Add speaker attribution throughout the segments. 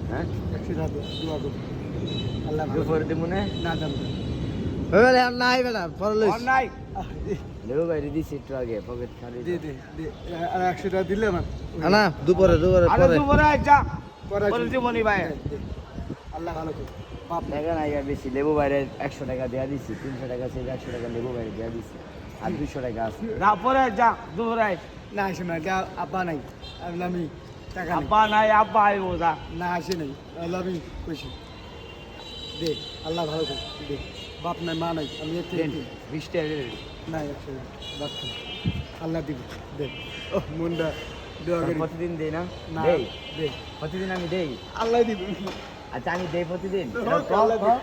Speaker 1: হ্যাঁ
Speaker 2: আল্লাহ
Speaker 1: দুপুর দিমুনে
Speaker 2: না দাম
Speaker 3: নাই বেটা পরে লইস
Speaker 2: নাই
Speaker 1: লেবু বাইরে দিছি একটু আগে পকেট খালি
Speaker 2: দে দে দে আর 100 টাকা দিলে না
Speaker 3: না দুপুরে
Speaker 2: আরে
Speaker 3: পরে
Speaker 2: দুপুরে যা
Speaker 3: পরে
Speaker 2: পরে দিবনি ভাই আল্লাহ ভালো করে বাপ
Speaker 1: টাকা নাই আর বেশি লেবু বাইরে 100 টাকা দেয়া দিছি 300 টাকা ছিল 100 টাকা লেবু বাইরে দেয়া দিছি আর 200 টাকা আছে
Speaker 2: না পরে যা দুপুরে
Speaker 3: না আসে না আব্বা নাই আমি টাকা
Speaker 2: আব্বা নাই আব্বা আইবো যা
Speaker 3: না আসে নাই আমি কইছি দে আল্লাহ ভালো করে দে বাপ নাই মা নাই আমি এতে
Speaker 1: 20 টাকা দিলে
Speaker 3: নাই বাপ আল্লাহ দিবি দে ও মুন্ডা দোয়া করি
Speaker 1: প্রতিদিন দেই না
Speaker 3: না
Speaker 1: দেই
Speaker 3: দে
Speaker 1: প্রতিদিন আমি দেই
Speaker 3: আল্লাহ দিবি
Speaker 1: আচ্ছা আমি দেই প্রতিদিন
Speaker 3: আল্লাহ দিবি।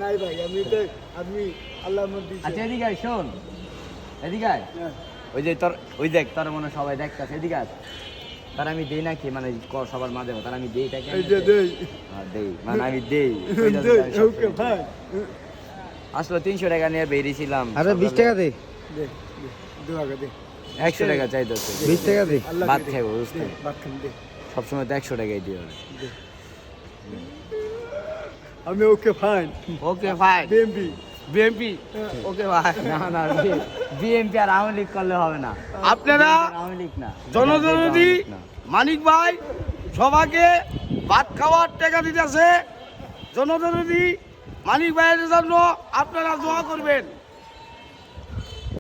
Speaker 3: নাই ভাই আমি দেখ আমি আল্লাহ মন দিছি
Speaker 1: আচ্ছা এদিকে আয় শোন এদিকে আয় ওই যে তোর ওই দেখ তোর মনে হয় সবাই দেখতাছে এদিকে আয় তার আমি দেই না কি মানে সবার মাঝে তার আমি দেই টাকা
Speaker 3: এই যে দেই
Speaker 1: দেই মানে আমি দেই
Speaker 3: দেই ওকে ভাই
Speaker 1: আসলে 300 টাকা নিয়ে বেরিয়েছিলাম
Speaker 3: আরে 20 টাকা দে দে দোয়া করে দে
Speaker 1: 100 টাকা চাইতো
Speaker 3: 20 টাকা দে
Speaker 1: ভাত খাইবো বুঝতে
Speaker 3: ভাত খান দে
Speaker 1: সবসময় তো 100 টাকাই দিও
Speaker 3: দে আমি ওকে ফাইন
Speaker 1: ওকে ভাই
Speaker 3: বিএমপি
Speaker 2: বিএমপি ওকে ভাই
Speaker 1: না না বিএমপি আর আওয়ামী লীগ করলে হবে না
Speaker 2: আপনারা
Speaker 1: আওয়ামী লীগ না
Speaker 2: জনদরদি মানিক ভাই সবাইকে ভাত খাওয়ার টাকা দিতেছে জনদরদি মানিক ভাইয়ের জন্য আপনারা দোয়া করবেন।